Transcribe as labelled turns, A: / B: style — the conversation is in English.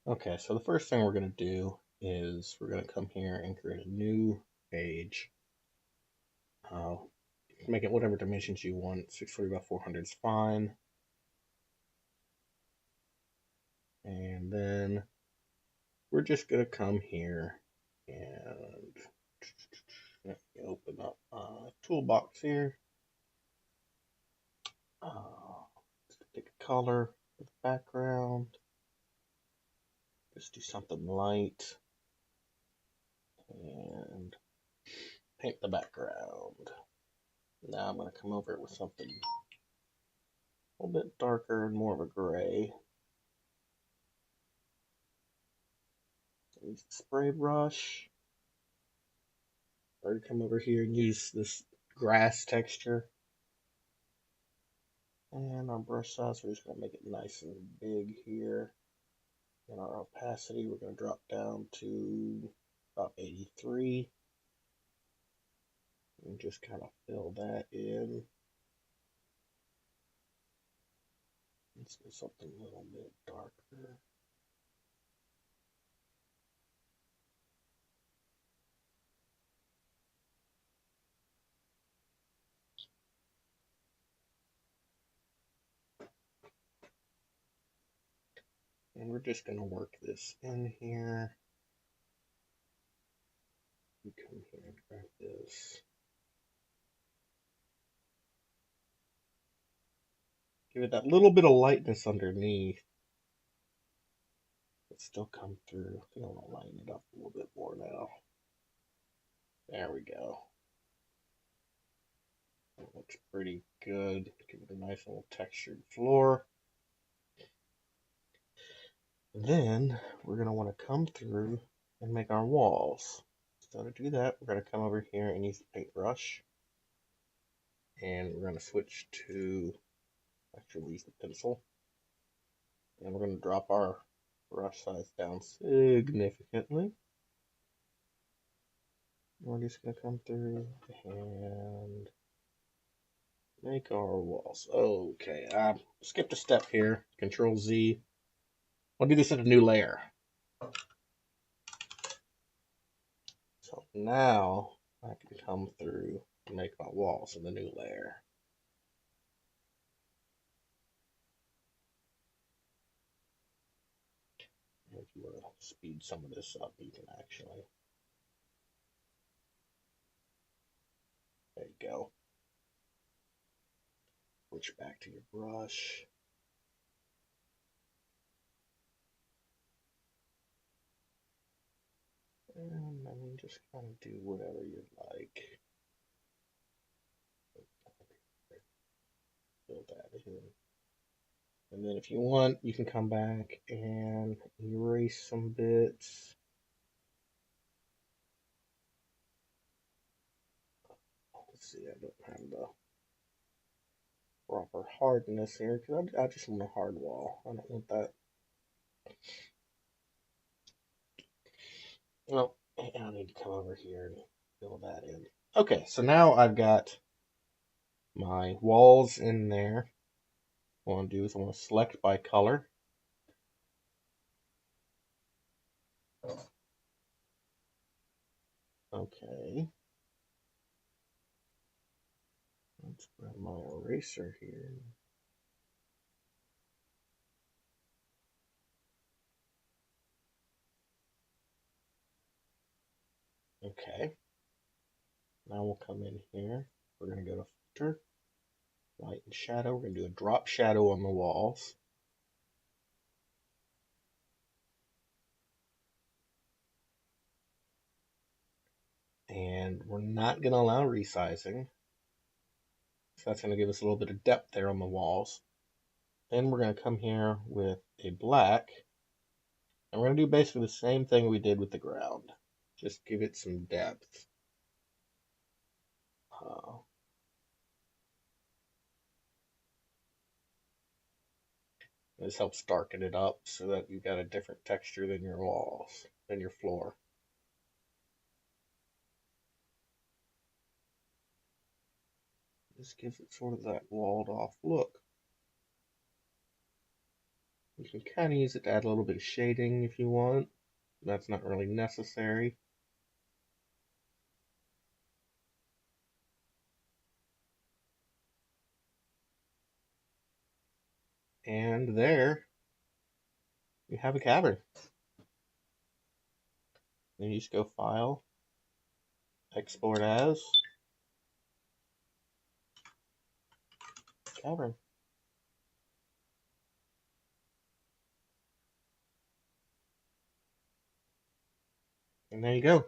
A: Okay, so the first thing we're going to do is we're going to come here and create a new page. Make it whatever dimensions you want. 640 by 400 is fine. And then we're just going to come here and let me open up a toolbox here. Let's pick a color for the background. Just do something light. And paint the background. Now I'm going to come over with something a little bit darker and more of a gray. Use the spray brush. Or come over here and use this grass texture. And our brush size, we're just going to make it nice and big here. And our opacity, we're going to drop down to about 83. And just kind of fill that in. Let's do something a little bit darker. And we're just going to work this in here. We come here and grab this. Give it that little bit of lightness underneath. But still come through. I think I'm going to lighten it up a little bit more now. There we go. That looks pretty good. Give it a nice little textured floor. Then we're going to want to come through and make our walls. So to do that, we're going to come over here and use the paintbrush. And we're going to switch to, actually use the pencil. And we're going to drop our brush size down significantly. We're just going to come through and make our walls. Okay, I skipped a step here. Control Z. I'll do this in a new layer. So now I can come through and make my walls in the new layer. If you want to speed some of this up, you can actually. There you go. Switch back to your brush. And then just kind of do whatever you'd like. Fill that in. And then if you want, you can come back and erase some bits. Let's see, I don't have the proper hardness here because I just want a hard wall. I don't want that. Well, I need to come over here and fill that in. Okay, so now I've got my walls in there. What I want to do is I want to select by color. Okay. Let's grab my eraser here. Okay. Now we'll come in here. We're going to go to filter, light and shadow. We're going to do a drop shadow on the walls. And we're not going to allow resizing. So that's going to give us a little bit of depth there on the walls. Then we're going to come here with a black. And we're going to do basically the same thing we did with the ground. Just give it some depth. This helps darken it up so that you've got a different texture than your walls, than your floor. This gives it sort of that walled off look. You can kind of use it to add a little bit of shading if you want. That's not really necessary. And there you have a cavern. Then you just go File, Export as Cavern. And there you go.